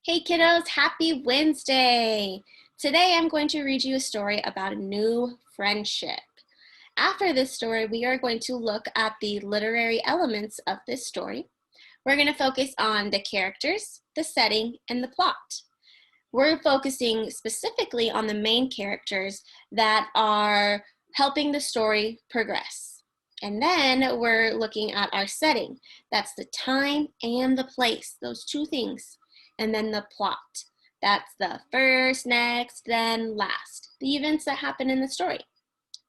Hey kiddos, happy Wednesday! Today I'm going to read you a story about a new friendship. After this story, we are going to look at the literary elements of this story. We're going to focus on the characters, the setting, and the plot. We're focusing specifically on the main characters that are helping the story progress. And then we're looking at our setting. That's the time and the place, those two things. And then the plot. That's the first, next, then last. The events that happen in the story.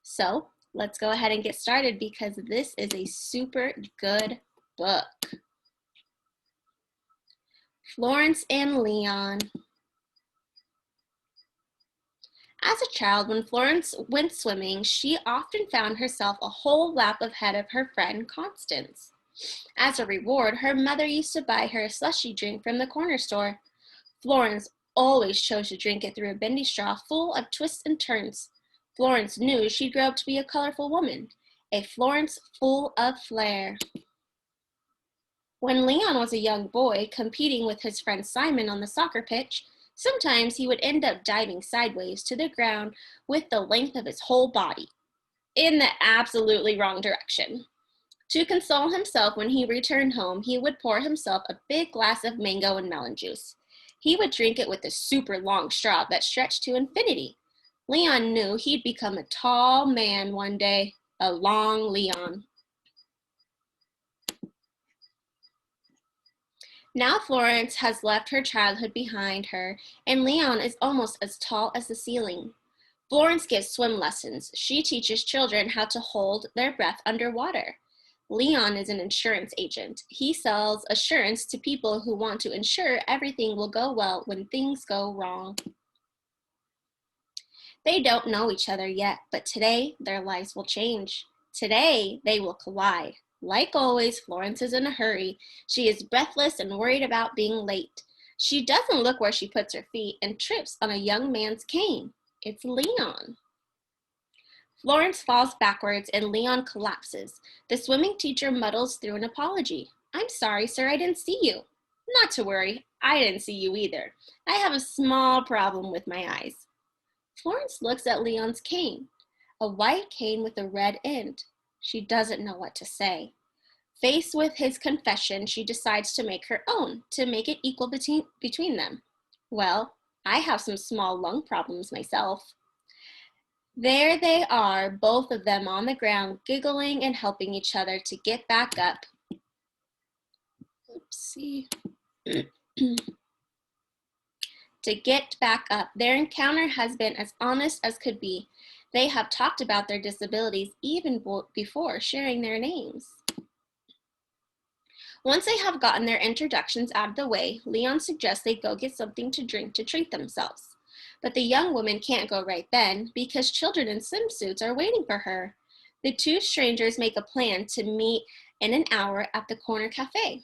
So let's go ahead and get started because this is a super good book. Florence and Leon. As a child, when Florence went swimming, she often found herself a whole lap ahead of her friend Constance. As a reward, her mother used to buy her a slushy drink from the corner store. Florence always chose to drink it through a bendy straw full of twists and turns. Florence knew she'd grow up to be a colorful woman, a Florence full of flair. When Leon was a young boy competing with his friend Simon on the soccer pitch, sometimes he would end up diving sideways to the ground with the length of his whole body, in the absolutely wrong direction. To console himself when he returned home, he would pour himself a big glass of mango and melon juice. He would drink it with a super long straw that stretched to infinity. Leon knew he'd become a tall man one day, a long Leon. Now Florence has left her childhood behind her, and Leon is almost as tall as the ceiling. Florence gives swim lessons. She teaches children how to hold their breath underwater. Leon is an insurance agent. He sells assurance to people who want to ensure everything will go well when things go wrong. They don't know each other yet, but today their lives will change. Today they will collide. Like always, Florence is in a hurry. She is breathless and worried about being late. She doesn't look where she puts her feet and trips on a young man's cane. It's Leon. Florence falls backwards and Leon collapses. The swimming teacher muddles through an apology. "I'm sorry, sir, I didn't see you." "Not to worry, I didn't see you either. I have a small problem with my eyes." Florence looks at Leon's cane, a white cane with a red end. She doesn't know what to say. Faced with his confession, she decides to make her own, to make it equal between them. "Well, I have some small lung problems myself." There they are, both of them on the ground, giggling and helping each other to get back up. Oopsie. To get back up. Their encounter has been as honest as could be. They have talked about their disabilities even before sharing their names. Once they have gotten their introductions out of the way, Leon suggests they go get something to drink to treat themselves. But the young woman can't go right then because children in swimsuits are waiting for her. The two strangers make a plan to meet in an hour at the corner cafe.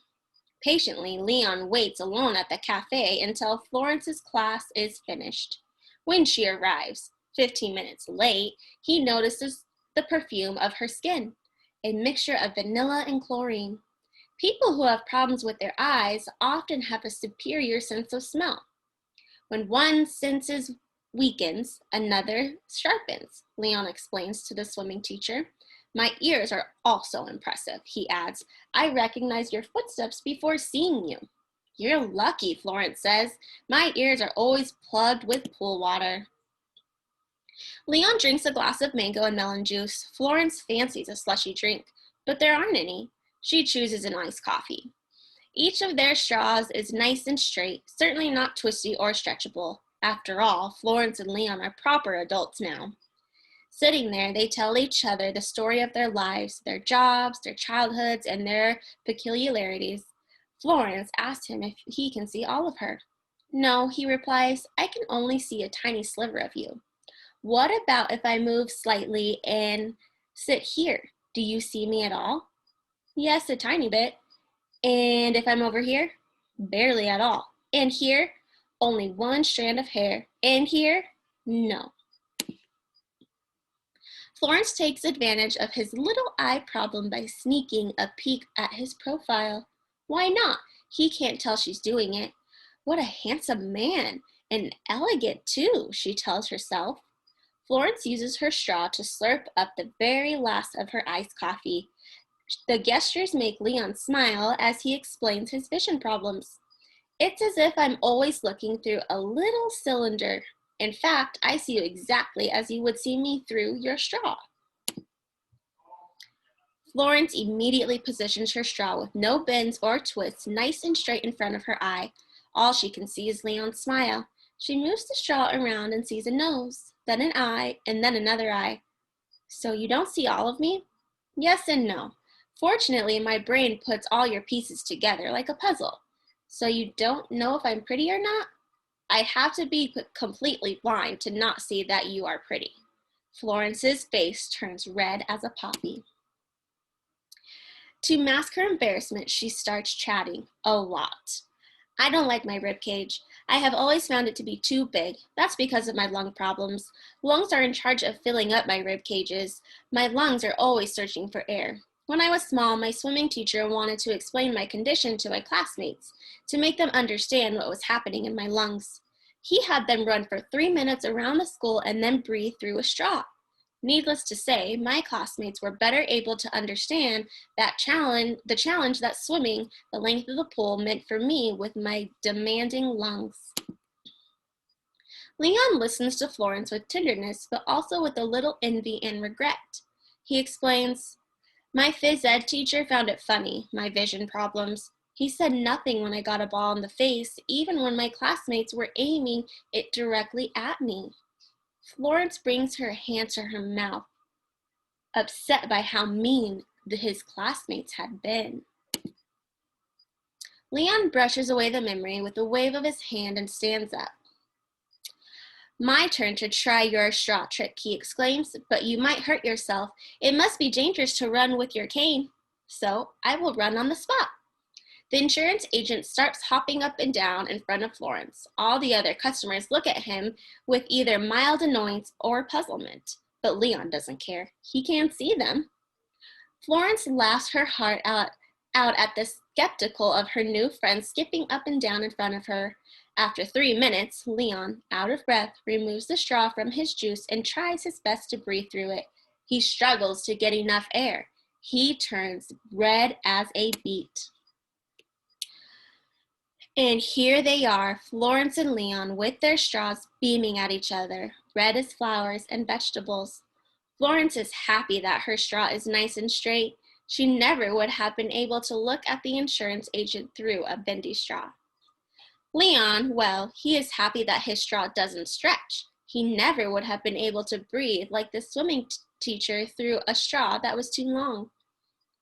Patiently, Leon waits alone at the cafe until Florence's class is finished. When she arrives, 15 minutes late, he notices the perfume of her skin, a mixture of vanilla and chlorine. People who have problems with their eyes often have a superior sense of smell. When one sense weakens, another sharpens, Leon explains to the swimming teacher. "My ears are also impressive," he adds. "I recognize your footsteps before seeing you." "You're lucky," Florence says. "My ears are always plugged with pool water." Leon drinks a glass of mango and melon juice. Florence fancies a slushy drink, but there aren't any. She chooses an iced coffee. Each of their straws is nice and straight, certainly not twisty or stretchable. After all, Florence and Leon are proper adults now. Sitting there, they tell each other the story of their lives, their jobs, their childhoods, and their peculiarities. Florence asks him if he can see all of her. "No," he replies, "I can only see a tiny sliver of you." "What about if I move slightly and sit here? Do you see me at all?" "Yes, a tiny bit." "And if I'm over here?" "Barely at all." "And here?" "Only one strand of hair." "And here?" "No." Florence takes advantage of his little eye problem by sneaking a peek at his profile. Why not? He can't tell she's doing it. What a handsome man, and elegant too, she tells herself. Florence uses her straw to slurp up the very last of her iced coffee. The gestures make Leon smile as he explains his vision problems. It's as if I'm always looking through a little cylinder. In fact, I see you exactly as you would see me through your straw. Florence immediately positions her straw with no bends or twists, nice and straight in front of her eye. All she can see is Leon's smile. She moves the straw around and sees a nose, then an eye, and then another eye. So you don't see all of me? Yes and no. Fortunately, my brain puts all your pieces together like a puzzle. So you don't know if I'm pretty or not? I'd have to be completely blind to not see that you are pretty. Florence's face turns red as a poppy. To mask her embarrassment, she starts chatting a lot. I don't like my rib cage. I have always found it to be too big. That's because of my lung problems. Lungs are in charge of filling up my rib cages. My lungs are always searching for air. When I was small, my swimming teacher wanted to explain my condition to my classmates to make them understand what was happening in my lungs. He had them run for 3 minutes around the school and then breathe through a straw. Needless to say, my classmates were better able to understand the challenge that swimming the length of the pool meant for me with my demanding lungs. Leon listens to Florence with tenderness, but also with a little envy and regret. He explains, my phys ed teacher found it funny, my vision problems. He said nothing when I got a ball in the face, even when my classmates were aiming it directly at me. Florence brings her hand to her mouth, upset by how mean his classmates had been. Leon brushes away the memory with a wave of his hand and stands up. My turn to try your straw trick, he exclaims, but you might hurt yourself. It must be dangerous to run with your cane. So I will run on the spot. The insurance agent starts hopping up and down in front of Florence. All the other customers look at him with either mild annoyance or puzzlement. But Leon doesn't care. He can't see them. Florence laughs her heart out at the skeptical of her new friend skipping up and down in front of her. After 3 minutes, Leon, out of breath, removes the straw from his juice and tries his best to breathe through it. He struggles to get enough air. He turns red as a beet. And here they are, Florence and Leon, with their straws beaming at each other, red as flowers and vegetables. Florence is happy that her straw is nice and straight. She never would have been able to look at the insurance agent through a bendy straw. Leon, well, he is happy that his straw doesn't stretch. He never would have been able to breathe like the swimming teacher through a straw that was too long.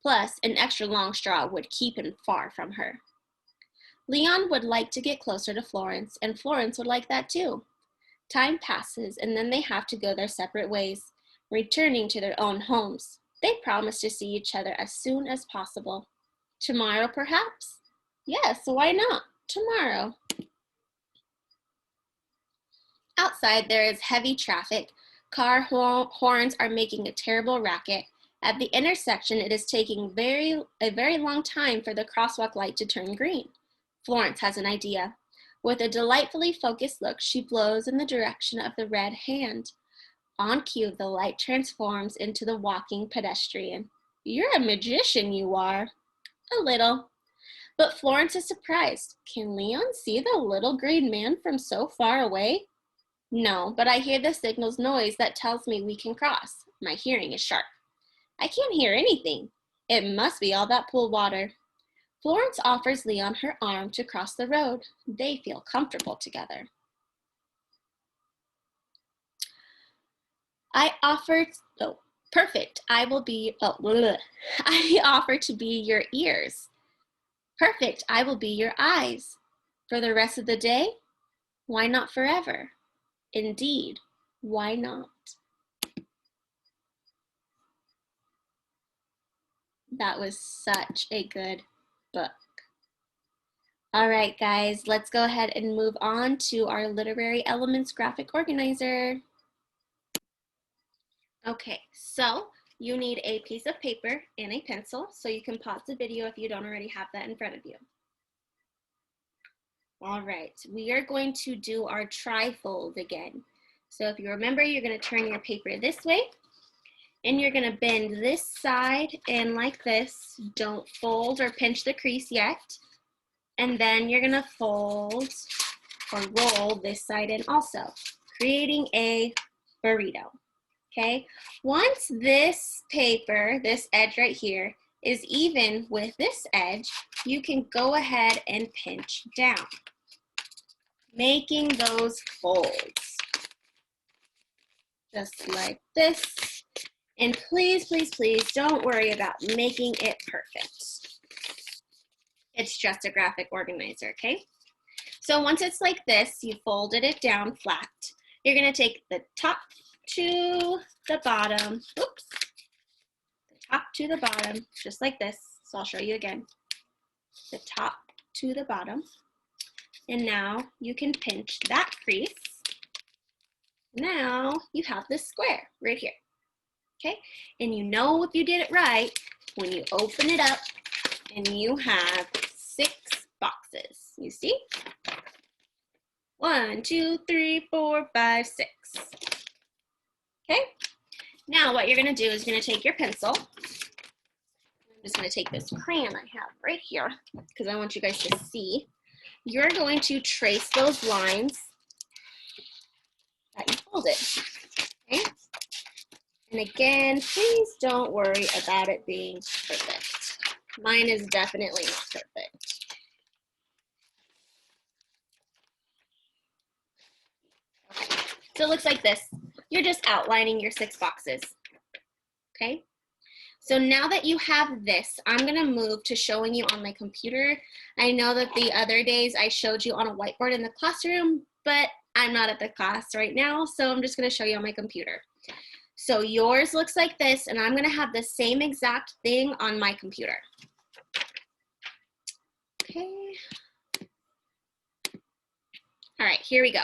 Plus, an extra long straw would keep him far from her. Leon would like to get closer to Florence, and Florence would like that too. Time passes, and then they have to go their separate ways, returning to their own homes. They promise to see each other as soon as possible. Tomorrow, perhaps? Yes, why not? Tomorrow. Outside, there is heavy traffic. Car horns are making a terrible racket. At the intersection, it is taking a very long time for the crosswalk light to turn green. Florence has an idea. With a delightfully focused look, she blows in the direction of the red hand. On cue, the light transforms into the walking pedestrian. You're a magician, you are. A little. But Florence is surprised. Can Leon see the little green man from so far away? No, but I hear the signal's noise that tells me we can cross. My hearing is sharp. I can't hear anything. It must be all that pool water. Florence offers Leon her arm to cross the road. They feel comfortable together. Perfect. I offer to be your ears. Perfect. I will be your eyes. For the rest of the day? Why not forever? Indeed, why not? That was such a good book. All right, guys, let's go ahead and move on to our Literary Elements graphic organizer. Okay, so you need a piece of paper and a pencil, so you can pause the video if you don't already have that in front of you. All right, we are going to do our trifold again. So if you remember, you're going to turn your paper this way, and you're going to bend this side in like this. Don't fold or pinch the crease yet. And then you're going to fold or roll this side in also, creating a burrito. Okay, once this paper, this edge right here, is even with this edge, you can go ahead and pinch down, making those folds, just like this. And please, please, please don't worry about making it perfect. It's just a graphic organizer, okay? So once it's like this, you folded it down flat. You're gonna take the top to the bottom, oops, the top to the bottom, just like this. So I'll show you again. The top to the bottom. And now you can pinch that crease. Now you have this square right here, okay? And you know if you did it right when you open it up and you have 6 boxes. You see? 1, 2, 3, 4, 5, 6. Okay? Now what you're gonna do is you're gonna take your pencil. I'm just gonna take this crayon I have right here because I want you guys to see. You're going to trace those lines that you folded, okay? And again, please don't worry about it being perfect. Mine is definitely not perfect. Okay, so it looks like this. You're just outlining your 6 boxes, okay? So now that you have this, I'm gonna move to showing you on my computer. I know that the other days I showed you on a whiteboard in the classroom, but I'm not at the class right now, so I'm just gonna show you on my computer. So yours looks like this, and I'm gonna have the same exact thing on my computer. Okay. All right, here we go.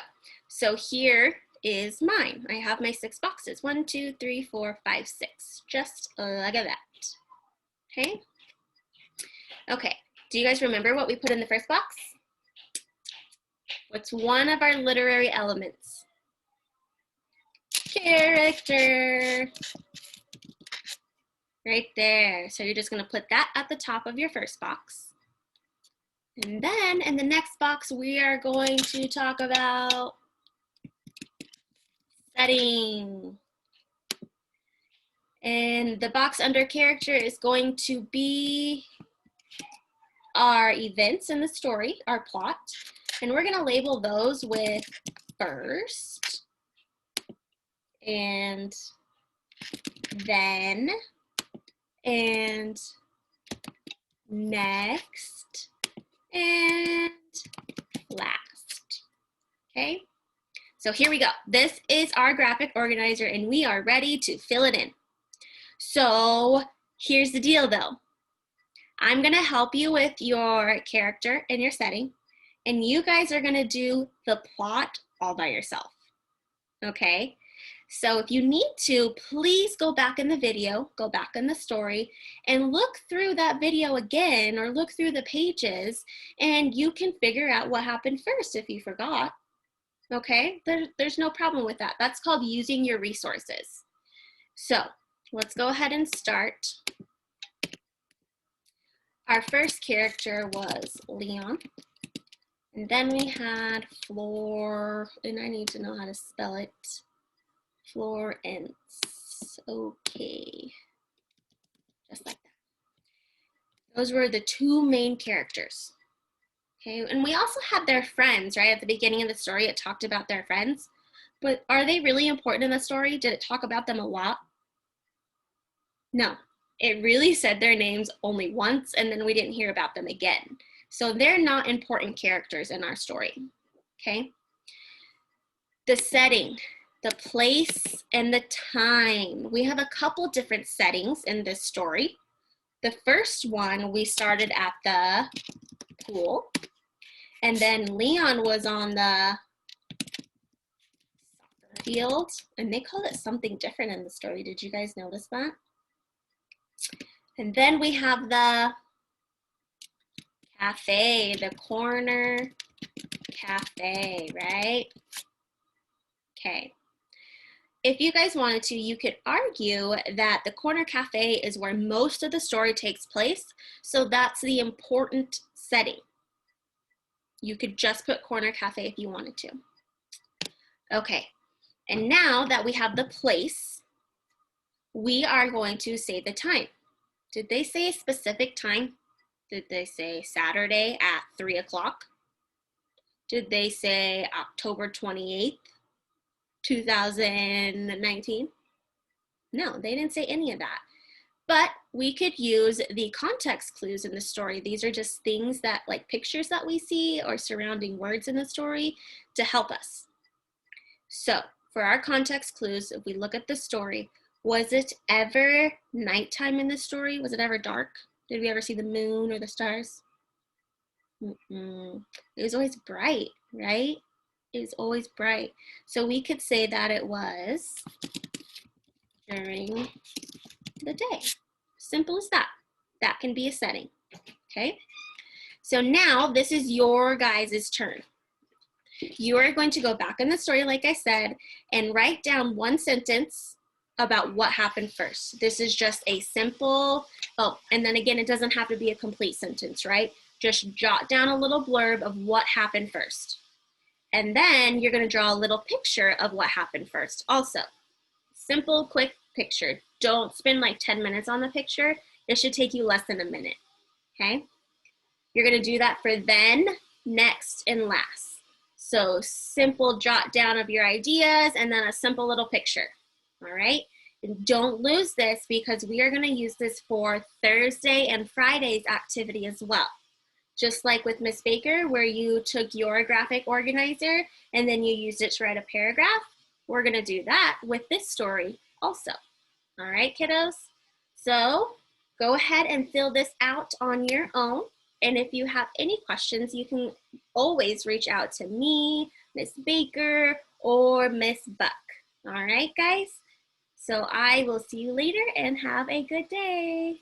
So here is mine. I have my 6 boxes. 1, 2, 3, 4, 5, 6. Just like that. Okay. Okay. Do you guys remember what we put in the first box? What's one of our literary elements? Character. Right there. So you're just going to put that at the top of your first box. And then in the next box, we are going to talk about setting. And the box under character is going to be our events in the story, our plot. And we're going to label those with first, and then, and next, and last. Okay? So here we go. This is our graphic organizer, and we are ready to fill it in. So here's the deal though. I'm gonna help you with your character and your setting, and you guys are gonna do the plot all by yourself, okay? So if you need to, please go back in the video, go back in the story, and look through that video again, or look through the pages, and you can figure out what happened first if you forgot, okay? There's no problem with that. That's called using your resources. So let's go ahead and start. Our first character was Leon. And then we had Flor, and I need to know how to spell it. Florence. Okay. Just like that. Those were the 2 main characters. Okay, and we also had their friends, right? At the beginning of the story, it talked about their friends. But are they really important in the story? Did it talk about them a lot? No. It really said their names only once, and then we didn't hear about them again. So they're not important characters in our story, okay? The setting, the place, and the time. We have a couple different settings in this story. The first one, we started at the pool, and then Leon was on the soccer field, and they call it something different in the story. Did you guys notice that? And then we have the cafe, the corner cafe, right? Okay. If you guys wanted to, you could argue that the corner cafe is where most of the story takes place, so that's the important setting. You could just put corner cafe if you wanted to. Okay, and now that we have the place, we are going to say the time. Did they say a specific time? Did they say Saturday at 3 o'clock? Did they say October 28th, 2019? No, they didn't say any of that. But we could use the context clues in the story. These are just things that, like pictures that we see or surrounding words in the story to help us. So for our context clues, if we look at the story, was it ever nighttime in the story? Was it ever dark? Did we ever see the moon or the stars? It was always bright, right? It was always bright. So we could say that it was during the day. Simple as that. That can be a setting, okay? So now this is your guys' turn. You are going to go back in the story, like I said, and write down one sentence about what happened first. This is just a simple, oh, and then again, it doesn't have to be a complete sentence, right? Just jot down a little blurb of what happened first. And then you're gonna draw a little picture of what happened first also. Simple, quick picture. Don't spend like 10 minutes on the picture. It should take you less than a minute, okay? You're gonna do that for then, next, and last. So simple jot down of your ideas and then a simple little picture, all right? And don't lose this because we are gonna use this for Thursday and Friday's activity as well. Just like with Miss Baker, where you took your graphic organizer and then you used it to write a paragraph, we're gonna do that with this story also. All right, kiddos? So go ahead and fill this out on your own. And if you have any questions, you can always reach out to me, Miss Baker, or Miss Buck. All right, guys? So I will see you later and have a good day.